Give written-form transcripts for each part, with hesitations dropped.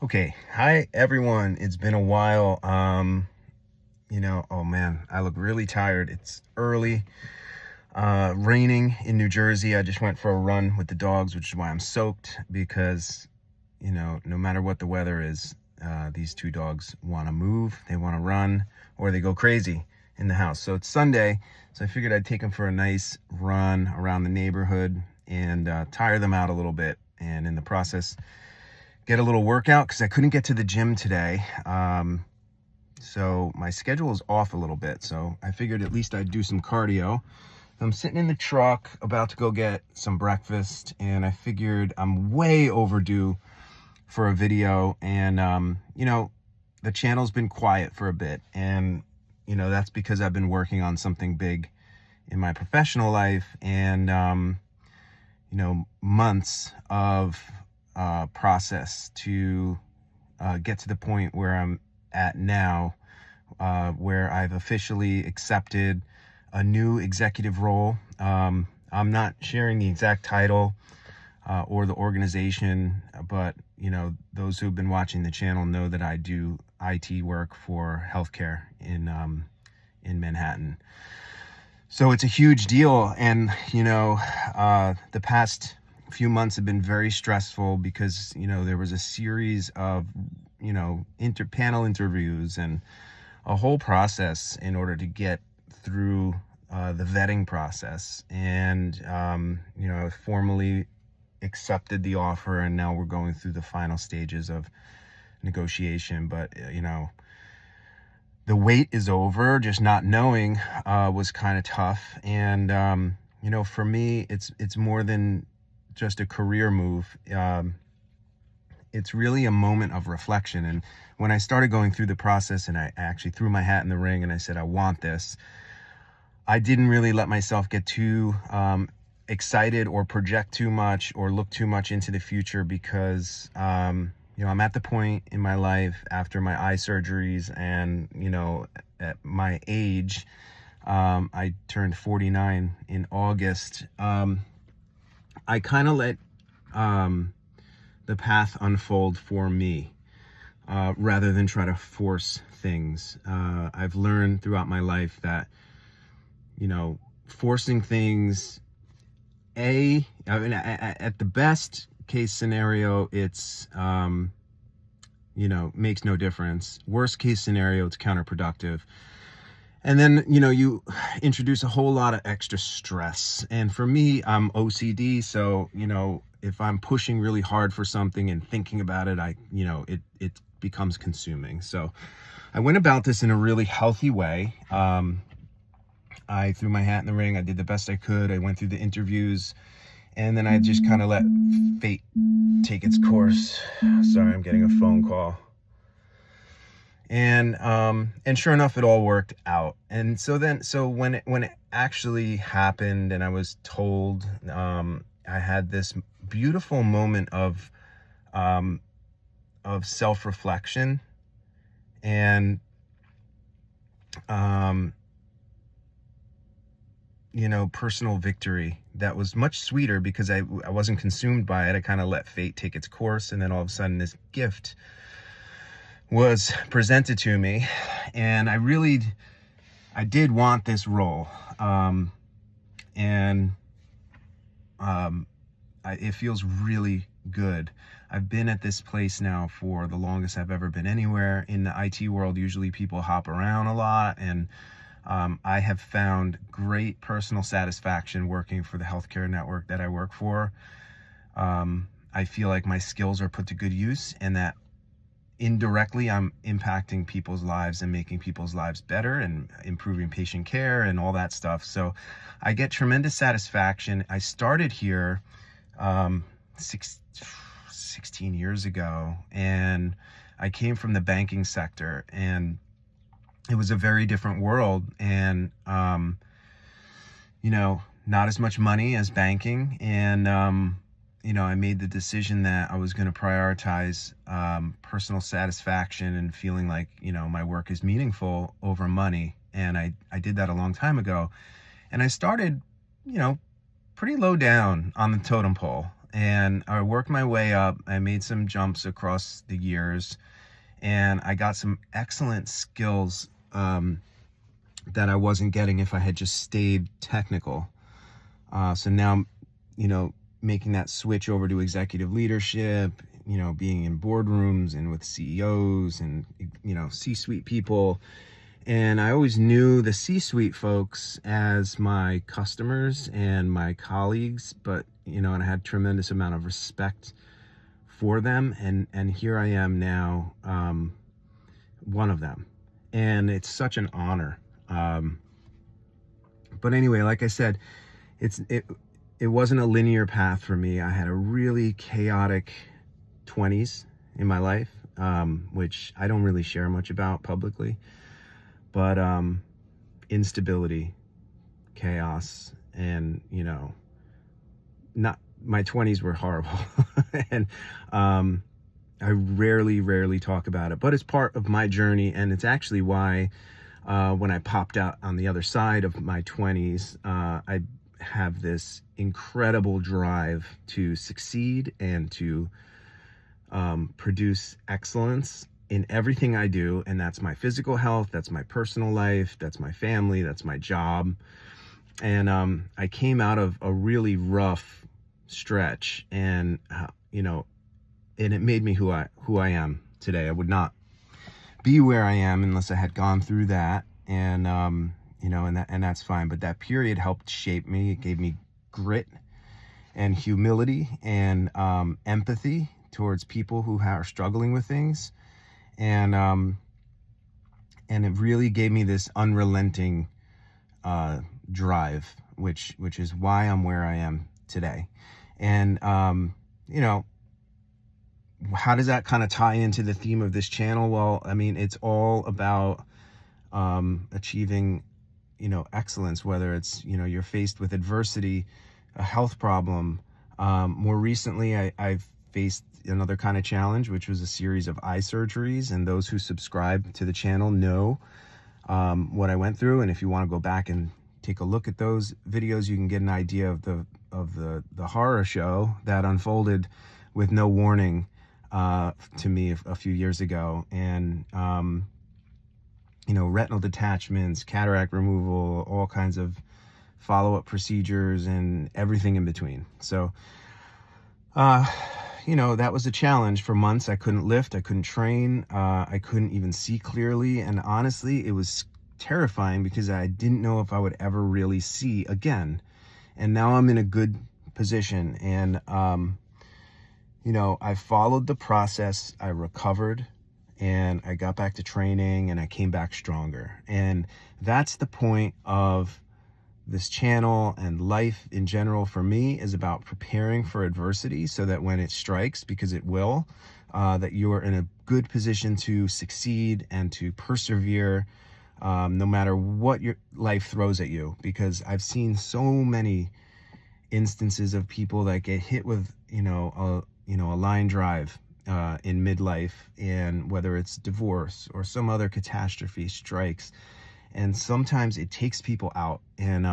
Okay, hi everyone. It's been a while. Oh man, I look really tired. It's early, raining in New Jersey. I just went for a run with the dogs, which is why I'm soaked because, no matter what the weather is, these two dogs want to move, they want to run, or they go crazy in the house. So it's Sunday, so I figured I'd take them for a nice run around the neighborhood and tire them out a little bit. And in the process, get a little workout because I couldn't get to the gym today. So my schedule is off a little bit. So I figured at least I'd do some cardio. I'm sitting in the truck about to go get some breakfast, and I figured I'm way overdue for a video. And, the channel's been quiet for a bit. And, that's because I've been working on something big in my professional life and, months of process to get to the point where I'm at now, where I've officially accepted a new executive role. I'm not sharing the exact title or the organization, but those who've been watching the channel know that I do IT work for healthcare in Manhattan. So it's a huge deal, and the past few months have been very stressful because there was a series of panel interviews and a whole process in order to get through the vetting process. And I formally accepted the offer, and now we're going through the final stages of negotiation. But the wait is over. Just not knowing was kind of tough. And for me, it's more than just a career move. It's really a moment of reflection. And when I started going through the process and I actually threw my hat in the ring and I said, I want this, I didn't really let myself get too excited or project too much or look too much into the future because, I'm at the point in my life after my eye surgeries and, at my age, I turned 49 in August. I kind of let the path unfold for me rather than try to force things. I've learned throughout my life that, forcing things, at the best case scenario, it's, makes no difference. Worst case scenario, it's counterproductive. And then, you introduce a whole lot of extra stress. And for me, I'm OCD. So, if I'm pushing really hard for something and thinking about it, it becomes consuming. So I went about this in a really healthy way. I threw my hat in the ring. I did the best I could. I went through the interviews, and then I just kind of let fate take its course. Sorry, I'm getting a phone call. And sure enough, it all worked out. And so when it actually happened and I was told, I had this beautiful moment of self-reflection and, personal victory that was much sweeter because I wasn't consumed by it. I kind of let fate take its course. And then all of a sudden this gift was presented to me, and I did want this role. It feels really good. I've been at this place now for the longest I've ever been anywhere. In the IT world, usually people hop around a lot, and I have found great personal satisfaction working for the healthcare network that I work for. I feel like my skills are put to good use, and that indirectly I'm impacting people's lives and making people's lives better and improving patient care and all that stuff. So I get tremendous satisfaction. I started here 16 years ago, and I came from the banking sector, and it was a very different world, and not as much money as banking. And I made the decision that I was going to prioritize personal satisfaction and feeling like, my work is meaningful over money. And I did that a long time ago. And I started, pretty low down on the totem pole. And I worked my way up. I made some jumps across the years, and I got some excellent skills that I wasn't getting if I had just stayed technical. So now, making that switch over to executive leadership, being in boardrooms and with CEOs and, C-suite people. And I always knew the C-suite folks as my customers and my colleagues, but, and I had tremendous amount of respect for them. And here I am now, one of them. And it's such an honor. But anyway, like I said, it wasn't a linear path for me. I had a really chaotic 20s in my life, which I don't really share much about publicly, but instability, chaos, and not my 20s were horrible. And I rarely talk about it, but it's part of my journey, and it's actually why when I popped out on the other side of my 20s, I have this incredible drive to succeed and to produce excellence in everything I do. And that's my physical health, that's my personal life, that's my family, that's my job. And I came out of a really rough stretch, and and it made me who I am today. I would not be where I am unless I had gone through that. And and that's fine. But that period helped shape me. It gave me grit and humility and empathy towards people who are struggling with things. And it really gave me this unrelenting drive, which is why I'm where I am today. And how does that kind of tie into the theme of this channel? Well, I mean, it's all about achieving, excellence, whether it's, you're faced with adversity, a health problem. More recently, I've faced another kind of challenge, which was a series of eye surgeries. And those who subscribe to the channel know what I went through. And if you want to go back and take a look at those videos, you can get an idea of the horror show that unfolded with no warning to me a few years ago. And retinal detachments, cataract removal, all kinds of follow-up procedures, and everything in between. So that was a challenge for months. I couldn't lift, I couldn't train, I couldn't even see clearly. And honestly, it was terrifying because I didn't know if I would ever really see again. And now I'm in a good position. And I followed the process, I recovered, and I got back to training, and I came back stronger. And that's the point of this channel, and life in general for me is about preparing for adversity so that when it strikes, because it will, that you are in a good position to succeed and to persevere, no matter what your life throws at you. Because I've seen so many instances of people that get hit with, a line drive in midlife, and whether it's divorce or some other catastrophe strikes, and sometimes it takes people out. And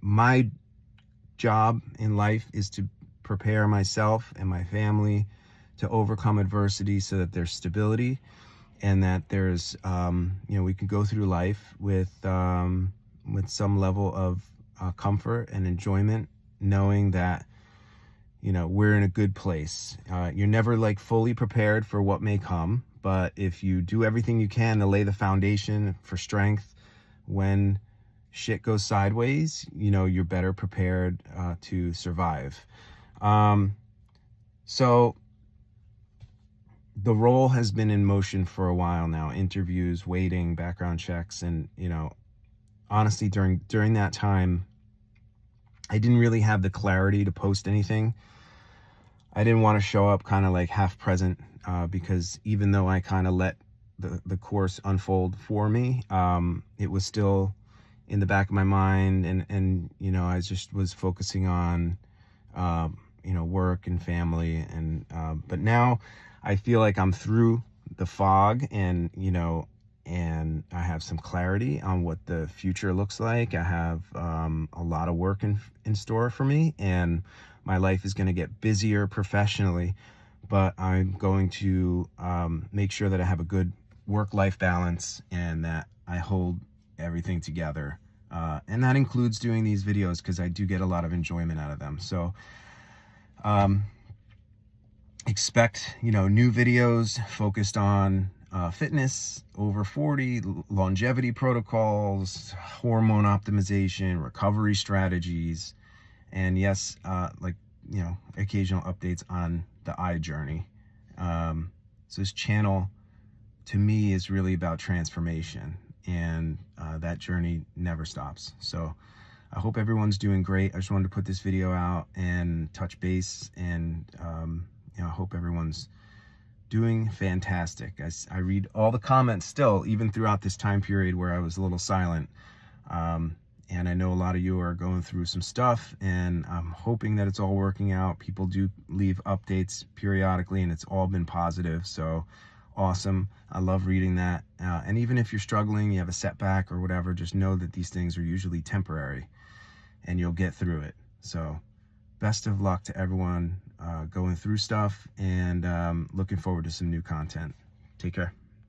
my job in life is to prepare myself and my family to overcome adversity so that there's stability, and that there's we can go through life with some level of comfort and enjoyment, knowing that we're in a good place. You're never fully prepared for what may come, but if you do everything you can to lay the foundation for strength when shit goes sideways, you're better prepared to survive. So the role has been in motion for a while now: interviews, waiting, background checks. And honestly, during that time, I didn't really have the clarity to post anything. I didn't want to show up kind of half present, because even though I kind of let the course unfold for me, it was still in the back of my mind. And I just was focusing on, work and family. And, but now I feel like I'm through the fog, and, and I have some clarity on what the future looks like. I have a lot of work in store for me, and My life is going to get busier professionally, but I'm going to make sure that I have a good work-life balance and that I hold everything together. And that includes doing these videos because I do get a lot of enjoyment out of them. So expect, new videos focused on fitness, over 40, longevity protocols, hormone optimization, recovery strategies, and yes, occasional updates on the eye journey. So this channel, to me, is really about transformation, and that journey never stops. So I hope everyone's doing great. I just wanted to put this video out and touch base, and I hope everyone's doing fantastic. I read all the comments still, even throughout this time period where I was a little silent. And I know a lot of you are going through some stuff, and I'm hoping that it's all working out. People do leave updates periodically, and it's all been positive. So awesome. I love reading that. And even if you're struggling, you have a setback or whatever, just know that these things are usually temporary and you'll get through it. So best of luck to everyone going through stuff, and looking forward to some new content. Take care.